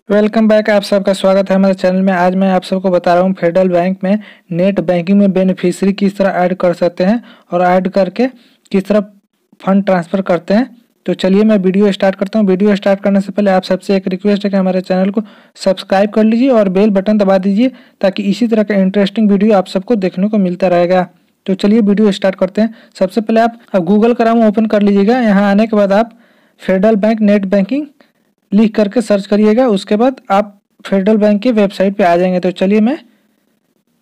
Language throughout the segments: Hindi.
Welcome back. आप सबका स्वागत है हमारे चैनल में। आज मैं आप सबको बता रहा हूँ फेडरल बैंक में नेट बैंकिंग में बेनिफिशियरी किस तरह ऐड कर सकते हैं और ऐड करके किस तरह फंड ट्रांसफ़र करते हैं। तो चलिए मैं वीडियो स्टार्ट करता हूँ। वीडियो स्टार्ट करने से पहले आप सबसे एक रिक्वेस्ट है कि हमारे चैनल को सब्सक्राइब कर लीजिए और बेल बटन दबा दीजिए ताकि इसी तरह का इंटरेस्टिंग वीडियो आप सबको देखने को मिलता रहेगा। तो चलिए वीडियो स्टार्ट करते हैं। सबसे पहले आप गूगल क्रोम ओपन कर लीजिएगा। यहाँ आने के बाद आप फेडरल बैंक नेट बैंकिंग लिख करके सर्च करिएगा। उसके बाद आप फेडरल बैंक के वेबसाइट पे आ जाएंगे। तो चलिए मैं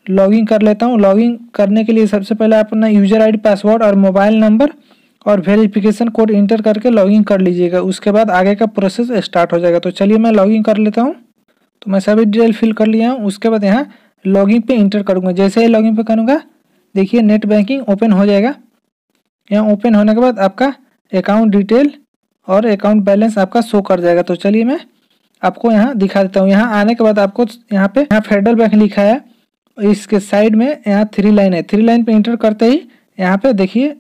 लॉगिन कर लेता हूँ। लॉगिन करने के लिए सबसे पहले आप अपना यूज़र आईडी, पासवर्ड और मोबाइल नंबर और वेरिफिकेशन कोड इंटर करके लॉगिन कर लीजिएगा। उसके बाद आगे का प्रोसेस स्टार्ट हो जाएगा। तो चलिए मैं लॉगिन कर लेता हूँ। तो मैं सभी डिटेल फिल कर लिया हूँ। उसके बाद यहाँ लॉगिन पे इंटर करूँगा। जैसे ही लॉगिन पे करूँगा देखिए नेट बैंकिंग ओपन हो जाएगा। यहाँ ओपन होने के बाद आपका अकाउंट डिटेल और अकाउंट बैलेंस आपका शो कर जाएगा। तो चलिए मैं आपको यहाँ दिखा देता हूँ। यहाँ आने के बाद आपको यहाँ फेडरल बैंक लिखा है। इसके साइड में यहाँ 3 लाइन है। 3 लाइन पे इंटर करते ही यहाँ पे देखिए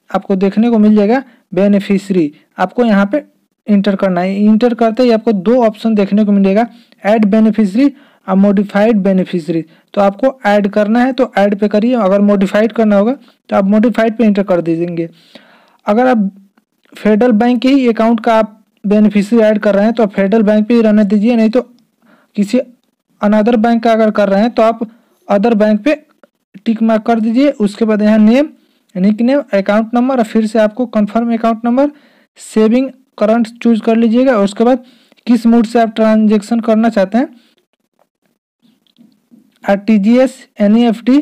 आपको देखने को मिल जाएगा बेनिफिशियरी। आपको यहाँ पे इंटर करना है। इंटर करते ही आपको 2 ऑप्शन देखने को मिलेगा, ऐड बेनिफिशियरी और मॉडिफाइड बेनिफिशियरी। तो आपको ऐड करना है तो ऐड पे करिए। अगर मॉडिफाइड करना होगा तो आप मॉडिफाइड पे इंटर कर दीजिएंगे। अगर आप फेडरल बैंक के ही अकाउंट का आप बेनिफिशियरी ऐड कर रहे हैं तो आप फेडरल बैंक पे ही रहने दीजिए, नहीं तो किसी अनदर बैंक का अगर कर रहे हैं तो आप अदर बैंक पे टिक मार्क कर दीजिए। उसके बाद यहाँ name, nickname, account number और फिर से आपको confirm account number, saving current choose कर लीजिएगा। उसके बाद किस मोड से आप ट्रांजेक्शन करना चाहते हैं, RTGS, NEFT,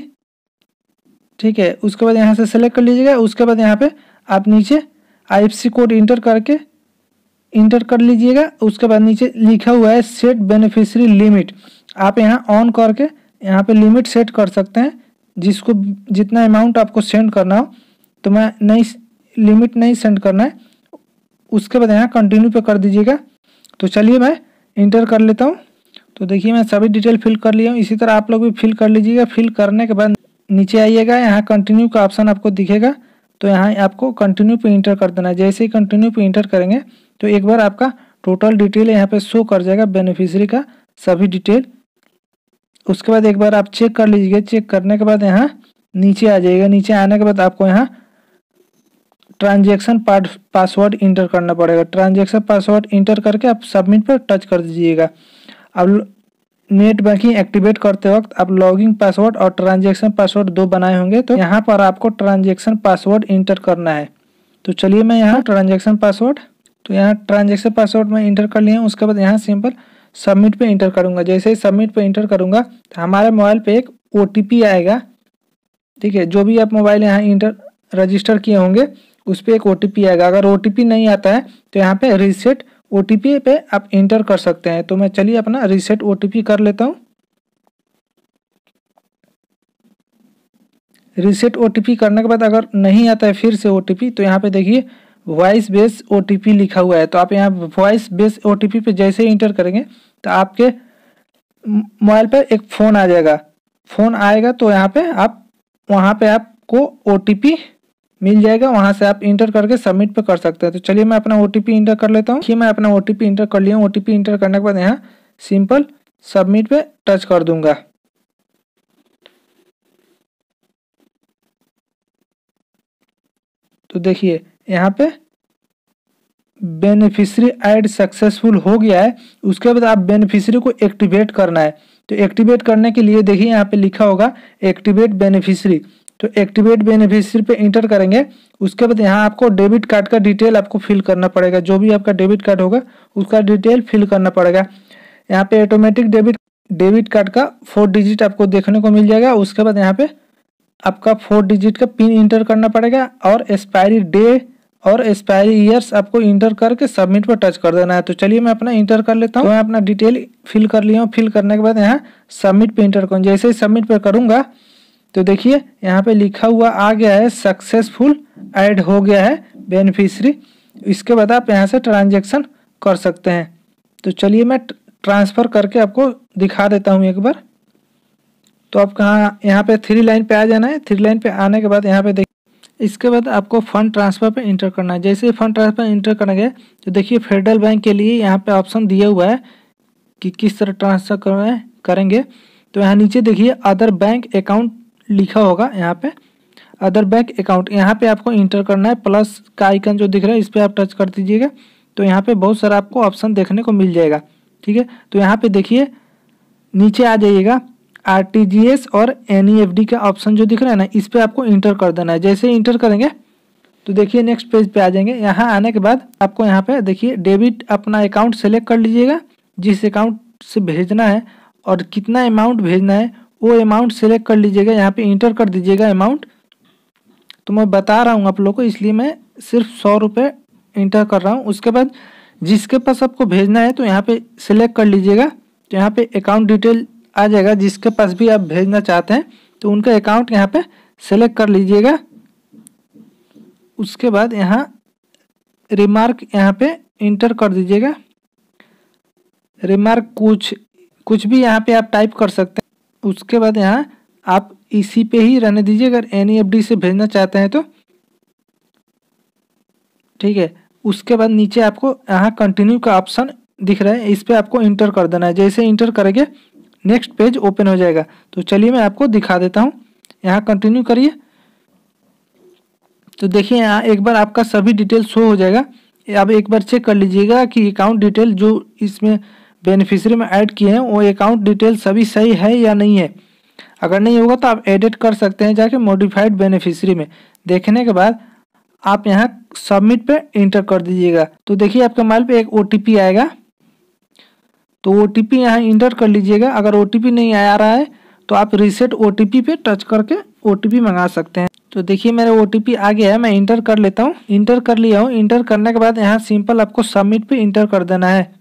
ठीक है। उसके बाद यहाँ से सेलेक्ट कर लीजिएगा। उसके बाद यहाँ पे आप नीचे IFSC कोड इंटर कर लीजिएगा। उसके बाद नीचे लिखा हुआ है सेट बेनिफिशियरी लिमिट। आप यहाँ ऑन करके यहाँ पे लिमिट सेट कर सकते हैं, जिसको जितना अमाउंट आपको सेंड करना हो। तो मैं नहीं, लिमिट नहीं सेंड करना है। उसके बाद यहाँ कंटिन्यू पे कर दीजिएगा। तो चलिए मैं इंटर कर लेता हूँ। तो देखिए मैं सभी डिटेल फिल कर लिया हूँ। इसी तरह आप लोग भी फिल कर लीजिएगा। फिल करने के बाद नीचे आइएगा, यहाँ कंटिन्यू का ऑप्शन आपको दिखेगा। तो यहाँ आपको कंटिन्यू पे इंटर कर देना है। जैसे ही कंटिन्यू पे इंटर करेंगे तो एक बार आपका टोटल डिटेल यहाँ पे शो कर जाएगा, बेनिफिशियरी का सभी डिटेल। उसके बाद एक बार आप चेक कर लीजिएगा। चेक करने के बाद यहाँ नीचे आ जाइएगा। नीचे आने के बाद आपको यहाँ ट्रांजेक्शन पासवर्ड इंटर करना पड़ेगा। ट्रांजेक्शन पासवर्ड इंटर करके आप सबमिट पर टच कर दीजिएगा। अब नेट बैंकिंग एक्टिवेट करते वक्त आप लॉगिन पासवर्ड और ट्रांजेक्शन पासवर्ड 2 बनाए होंगे। तो यहाँ पर आपको ट्रांजेक्शन पासवर्ड इंटर करना है। तो चलिए मैं यहाँ ट्रांजेक्शन पासवर्ड में इंटर कर लिया हूँ। उसके बाद यहाँ सिंपल सबमिट पे इंटर करूँगा। जैसे ही सबमिट पे इंटर करूँगा तो हमारे मोबाइल पे एक OTP आएगा, ठीक है। जो भी आप मोबाइल यहाँ रजिस्टर किए होंगे उस पर एक OTP आएगा। अगर OTP नहीं आता है तो यहाँ पे रीसेट OTP पे आप इंटर कर सकते हैं। तो मैं चलिए अपना रीसेट OTP कर लेता हूँ। रीसेट OTP करने के बाद अगर नहीं आता है फिर से OTP, तो यहाँ पे देखिए वॉइस बेस OTP लिखा हुआ है। तो आप यहाँ वॉइस बेस OTP पे जैसे ही इंटर करेंगे तो आपके मोबाइल पर एक फ़ोन आ जाएगा। फ़ोन आएगा तो यहाँ पे आप वहाँ पे आपको OTP मिल जाएगा। वहाँ से आप इंटर करके सबमिट पे कर सकते हैं। तो चलिए मैं अपना OTP इंटर कर लेता हूँ। मैं अपना OTP इंटर कर लिया हूँ। OTP इंटर करने के बाद यहाँ सिंपल सबमिट पे टच कर दूंगा। तो देखिए यहाँ पे बेनिफिशियरी ऐड सक्सेसफुल हो गया है। उसके बाद आप बेनिफिशियरी को एक्टिवेट करना है। तो एक्टिवेट करने के लिए देखिए यहाँ पे लिखा होगा एक्टिवेट बेनिफिशियरी। तो एक्टिवेट बेनिफिशियरी पे इंटर करेंगे। उसके बाद यहाँ आपको डेबिट कार्ड का डिटेल आपको फिल करना पड़ेगा। जो भी आपका डेबिट कार्ड होगा उसका डिटेल फिल करना पड़ेगा। यहाँ पे ऑटोमेटिक डेबिट कार्ड का 4 डिजिट आपको देखने को मिल जाएगा। उसके बाद यहाँ पे आपका 4 डिजिट का पिन इंटर करना पड़ेगा और एक्सपायरी डे और एक्सपायरी ईयर्स आपको इंटर करके सबमिट पर टच कर देना है। तो चलिए मैं अपना इंटर कर लेता हूँ। तो मैं अपना डिटेल फिल कर लिया हूँ। फिल करने के बाद यहाँ सबमिट पे इंटर करूँ। जैसे ही सबमिट पे करूँगा तो देखिए यहाँ पे लिखा हुआ आ गया है सक्सेसफुल ऐड हो गया है बेनिफिशियरी। इसके बाद आप यहाँ से ट्रांजेक्शन कर सकते हैं। तो चलिए मैं ट्रांसफ़र करके आपको दिखा देता हूँ एक बार। तो आप यहाँ पे 3 लाइन पे आ जाना है। 3 लाइन पे आने के बाद यहाँ पे इसके बाद आपको फंड ट्रांसफ़र पे इंटर करना है। जैसे फंड ट्रांसफ़र इंटर करेंगे तो देखिए फेडरल बैंक के लिए यहाँ पे ऑप्शन दिया हुआ है कि किस तरह ट्रांसफर करेंगे। तो यहाँ नीचे देखिए अदर बैंक अकाउंट लिखा होगा, यहाँ पे अदर बैंक अकाउंट, यहाँ पे आपको इंटर करना है। प्लस का आइकन जो दिख रहा है इस पर आप टच कर दीजिएगा, तो यहाँ पे बहुत सारा आपको ऑप्शन देखने को मिल जाएगा। ठीक है, तो यहाँ पे देखिए नीचे आ जाइएगा, आरटीजीएस और एनईएफटी का ऑप्शन जो दिख रहा है ना, इस पर आपको इंटर कर देना है। जैसे इंटर करेंगे तो देखिए नेक्स्ट पेज पे आ जाएंगे। यहाँ आने के बाद आपको यहाँ पे देखिए डेबिट अपना अकाउंट सेलेक्ट कर लीजिएगा, जिस अकाउंट से भेजना है और कितना अमाउंट भेजना है वो अमाउंट सेलेक्ट कर लीजिएगा। यहाँ पे इंटर कर दीजिएगा अमाउंट। तो मैं बता रहा हूँ आप लोगों को, इसलिए मैं सिर्फ 100 रुपये इंटर कर रहा हूँ। उसके बाद जिसके पास आपको भेजना है तो यहाँ पे सिलेक्ट कर लीजिएगा, तो यहाँ पे अकाउंट डिटेल आ जाएगा। जिसके पास भी आप भेजना चाहते हैं तो उनका अकाउंट यहाँ पे सेलेक्ट कर लीजिएगा। उसके बाद यहाँ रिमार्क यहाँ पे इंटर कर दीजिएगा। रिमार्क कुछ भी यहाँ पे आप टाइप कर सकते हैं। उसके बाद यहाँ आप इसी पे ही रहने दीजिए अगर एनईएफटी से भेजना चाहते हैं तो। ठीक है, उसके बाद नीचे आपको यहाँ कंटिन्यू का ऑप्शन दिख रहा है, इस पे आपको इंटर कर देना है। जैसे इंटर करेंगे नेक्स्ट पेज ओपन हो जाएगा। तो चलिए मैं आपको दिखा देता हूँ, यहाँ कंटिन्यू करिए। तो देखिए यहाँ एक बार आपका सभी डिटेल शो हो जाएगा। अब एक बार चेक कर लीजिएगा कि अकाउंट डिटेल जो इसमें बेनिफिशियरी में ऐड किए हैं वो अकाउंट डिटेल सभी सही है या नहीं है। अगर नहीं होगा तो आप एडिट कर सकते हैं जाके मॉडिफाइड बेनिफिशियरी में। देखने के बाद आप यहाँ सबमिट पे इंटर कर दीजिएगा। तो देखिए आपके मोबाइल पे एक ओटीपी आएगा, तो ओटीपी यहाँ इंटर कर लीजिएगा। अगर ओटीपी नहीं आ रहा है तो आप रीसेट ओटीपी पे टच करके ओटीपी मंगा सकते हैं। तो देखिए मेरा ओटीपी आ गया है, मैं इंटर कर लेता हूँ। इंटर कर लिया हूँ। इंटर करने के बाद यहाँ सिंपल आपको सबमिट पे इंटर कर देना है।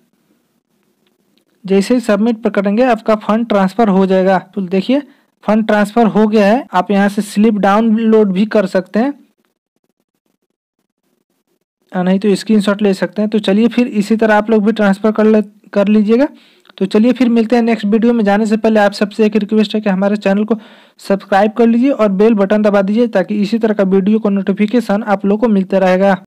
जैसे ही सबमिट पर करेंगे आपका फंड ट्रांसफर हो जाएगा। तो देखिए फंड ट्रांसफर हो गया है। आप यहाँ से स्लिप डाउनलोड भी कर सकते हैं, नहीं तो स्क्रीनशॉट ले सकते हैं। तो चलिए फिर इसी तरह आप लोग भी ट्रांसफर कर लीजिएगा। तो चलिए फिर मिलते हैं नेक्स्ट वीडियो में। जाने से पहले आप सबसे एक रिक्वेस्ट है कि हमारे चैनल को सब्सक्राइब कर लीजिए और बेल बटन दबा दीजिए, ताकि इसी तरह का वीडियो को नोटिफिकेशन आप लोग को मिलता रहेगा।